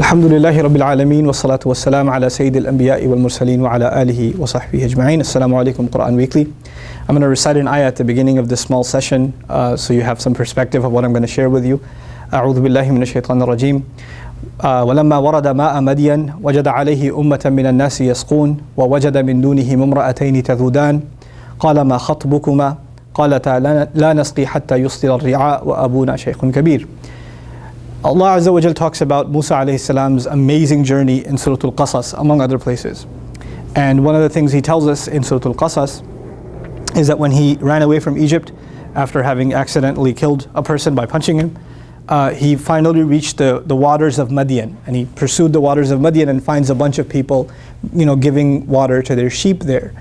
Alhamdulillahi Rabbil Alameen wa salatu wa salam ala Sayyidil Anbiya'i wal Mursaleen wa ala alihi wa sahbihi ajma'in. Assalamu alaikum, Quran Weekly. I'm going to recite an ayah at the beginning of this small session so you have some perspective of what I'm going to share with you. A'udhu billahi minash shaitanir rajeem. ولما ورد ماء مدين وجد عليه أمة من الناس يسقون ووجد من دونهم امرأتين تذودان قال ما خطبكما قالتا لا نسقي حتى يصدر الرعاء وأبونا شيخ كبير. Allah Azza wa Jal talks about Musa alayhi salam's amazing journey in Surah Al-Qasas, among other places. And one of the things he tells us in Surah Al-Qasas is that when he ran away from Egypt after having accidentally killed a person by punching him, he finally reached the waters of Madian, and he pursued the waters of Madian and finds a bunch of people, giving water to their sheep there.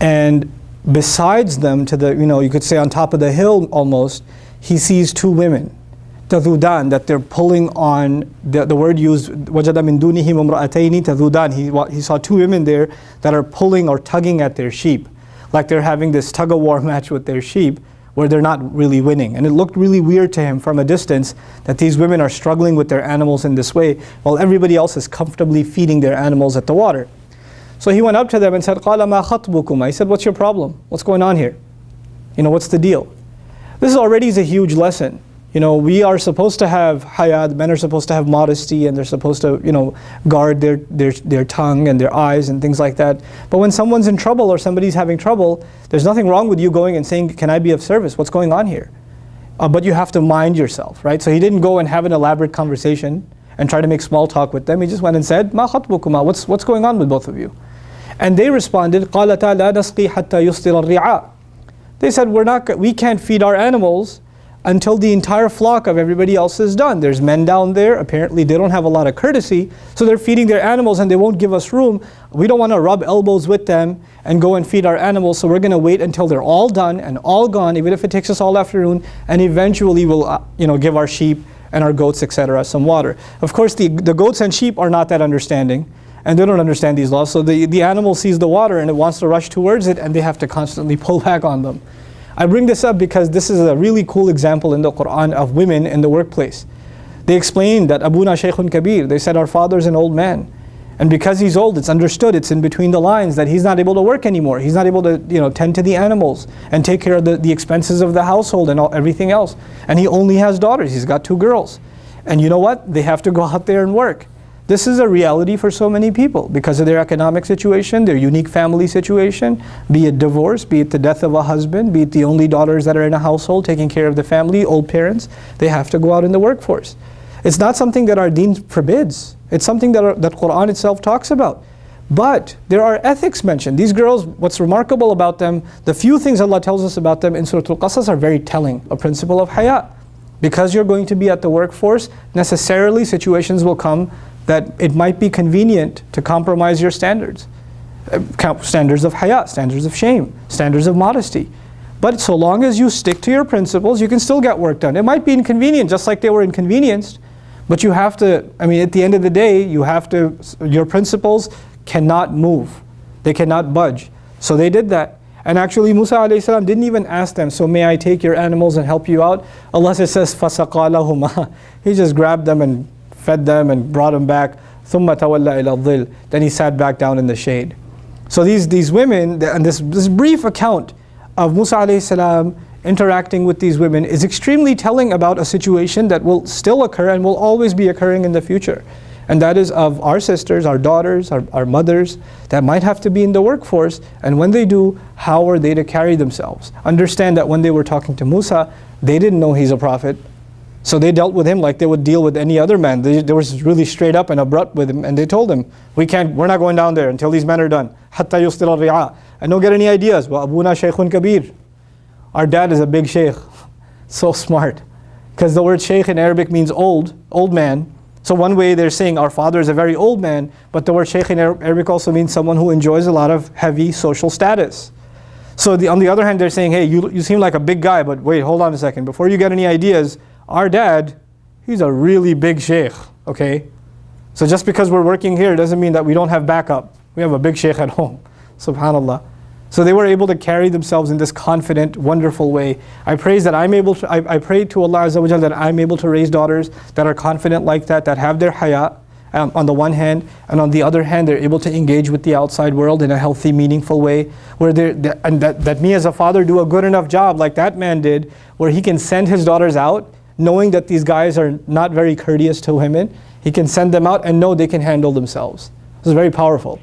And besides them, to the, you could say on top of the hill almost, he sees two women, tadhudan, that they're pulling on, the word used, wajada min dunihim umra'ataini tadhudan. He saw two women there that are pulling or tugging at their sheep, like they're having this tug-of-war match with their sheep, where they're not really winning. And it looked really weird to him from a distance that these women are struggling with their animals in this way, while everybody else is comfortably feeding their animals at the water. So he went up to them and said, قَالَ مَا خَطْبُكُمَا. He said, what's your problem? What's going on here? What's the deal? This already is a huge lesson. We are supposed to have hayat, men are supposed to have modesty, and they're supposed to, guard their tongue and their eyes and things like that. But when someone's in trouble or somebody's having trouble, there's nothing wrong with you going and saying, can I be of service? What's going on here? But you have to mind yourself, right? So he didn't go and have an elaborate conversation and try to make small talk with them. He just went and said, Ma khatbukuma, what's going on with both of you? And they responded, قَالَتَا لَا نَسْقِي حَتَّى يُصْدِرَ الرِّعَاء. They said, we can't feed our animals until the entire flock of everybody else is done. There's men down there, apparently they don't have a lot of courtesy, so they're feeding their animals and they won't give us room. We don't want to rub elbows with them and go and feed our animals, so we're going to wait until they're all done and all gone, even if it takes us all afternoon, and eventually we'll give our sheep and our goats, etc., some water. Of course, the goats and sheep are not that understanding, and they don't understand these laws, so the animal sees the water and it wants to rush towards it, and they have to constantly pull back on them. I bring this up because this is a really cool example in the Quran of women in the workplace. They explained that Abuna Shaykhun Kabir, they said our father's an old man. And because he's old, it's understood, it's in between the lines that he's not able to work anymore. He's not able to tend to the animals and take care of the expenses of the household and everything else. And he only has daughters, he's got 2 girls. And you know what? They have to go out there and work. This is a reality for so many people because of their economic situation, their unique family situation, be it divorce, be it the death of a husband, be it the only daughters that are in a household taking care of the family, old parents. They have to go out in the workforce. It's not something that our deen forbids. It's something that Quran itself talks about. But there are ethics mentioned. These girls, what's remarkable about them, the few things Allah tells us about them in Surah Al-Qasas are very telling, a principle of hayat. Because you're going to be at the workforce, necessarily situations will come that it might be convenient to compromise your standards. Standards of hayat, standards of shame, standards of modesty. But so long as you stick to your principles, you can still get work done. It might be inconvenient, just like they were inconvenienced, but you have to, at the end of the day, your principles cannot move. They cannot budge. So they did that. And actually Musa alayhi salam didn't even ask them, so may I take your animals and help you out? Allah says, فَسَقَى لَهُمَا. He just grabbed them and fed them and brought them back. ثُمَّ تَوَلَّى إِلَى الظِّلِّ. Then he sat back down in the shade. So these women, and this brief account of Musa alayhi salam interacting with these women is extremely telling about a situation that will still occur and will always be occurring in the future. And that is of our sisters, our daughters, our mothers that might have to be in the workforce, and when they do, how are they to carry themselves? Understand that when they were talking to Musa, they didn't know he's a prophet. So they dealt with him like they would deal with any other man. They were really straight up and abrupt with him, and they told him, we're not going down there until these men are done. حَتَّى يُصْدِرَ الرِّعَاء. And don't get any ideas. وَأَبُونَا شَيْخٌ كَبِيرٌ. Our dad is a big shaykh. So smart. Because the word shaykh in Arabic means old man. So one way they're saying our father is a very old man, but the word shaykh in Arabic also means someone who enjoys a lot of heavy social status. So on the other hand, they're saying, hey, you seem like a big guy, but wait, hold on a second. Before you get any ideas, our dad, he's a really big shaykh, okay? So just because we're working here doesn't mean that we don't have backup. We have a big shaykh at home, subhanallah. So they were able to carry themselves in this confident, wonderful way. I pray that I pray to Allah Azza wa Jalla that I'm able to raise daughters that are confident like that have their hayat, on the one hand, and on the other hand, they're able to engage with the outside world in a healthy, meaningful way, where and that me as a father do a good enough job like that man did, where he can send his daughters out, knowing that these guys are not very courteous to women. He can send them out and know they can handle themselves. This is very powerful,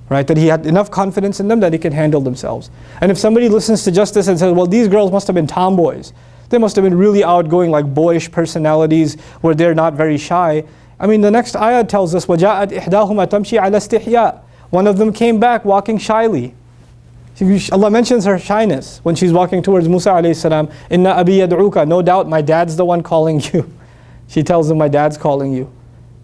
right? That he had enough confidence in them that he can handle themselves. And if somebody listens to just this and says, well, these girls must have been tomboys, they must have been really outgoing, like boyish personalities, where they're not very shy. I mean, the next ayah tells us, وَجَاءَتْ إِحْدَاهُمَا تَمْشِي عَلَى اسْتِحْيَاءٍ. One of them came back walking shyly. Allah mentions her shyness when she's walking towards Musa alayhi salam. Inna abi yad'uka. No doubt my dad's the one calling you. She tells him, my dad's calling you.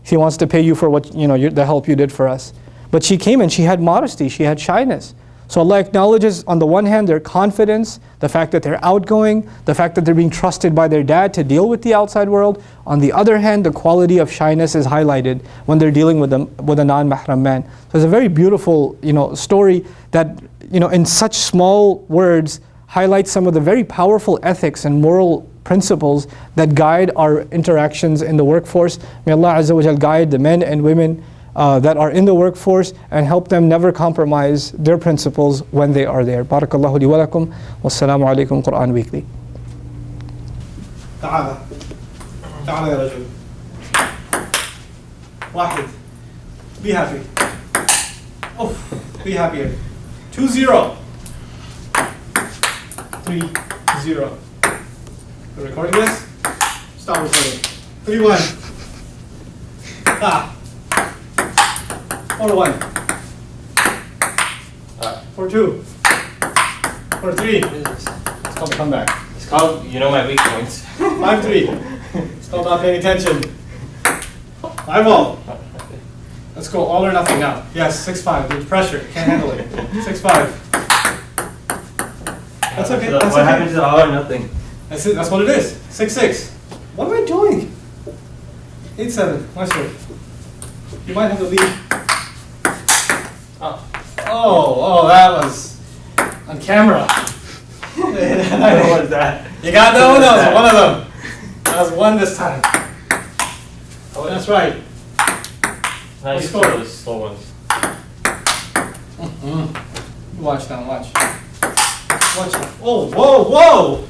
He wants to pay you for what, the help you did for us. But she came and she had modesty, she had shyness. So Allah acknowledges on the one hand their confidence, the fact that they're outgoing, the fact that they're being trusted by their dad to deal with the outside world. On the other hand, the quality of shyness is highlighted when they're dealing with a non-mahram man. So it's a very beautiful story that in such small words highlights some of the very powerful ethics and moral principles that guide our interactions in the workforce. May Allah Azza wa Jal guide the men and women that are in the workforce and help them never compromise their principles when they are there. Barakallahu li wa lakum. Wassalamu alaikum. Quran Weekly. تعال تعال يا رجل. واحد. Be happy. Oh, be happier. 2-0. 3-0. We're recording this? Stop recording. 3-1. Ah. 4-1. 4-2. 4-3. It's called a comeback. It's called, my weak points. 5-3. It's called not paying attention. 5-all. Let's go all or nothing now. Yes, 6-5. There's pressure. Can't handle it. 6-5. That's okay. That's what okay. happened to the all or nothing? That's it. That's what it is. 6-6. What am I doing? 8-7. My serve. You might have the lead. Oh, that was on camera. What was that? You got that one? That was one of them. That was one this time. Oh, that's right. Now you score those slow ones. Watch now, watch. Watch now. Oh, whoa!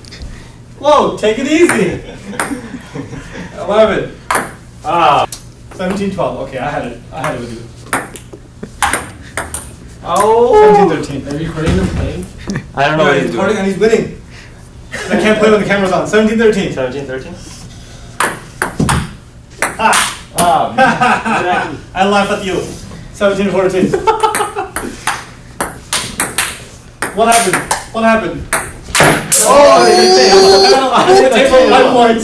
Whoa, take it easy. 11. 17-12. Okay, I had it with you. Oh! 17-13. Are you recording them playing? I don't know what he's recording doing. and he's winning. I can't play when the camera's on. 17-13. 17-13? I laugh at you. 17-14. What happened? Oh, I didn't take 1 point.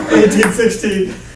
18-16.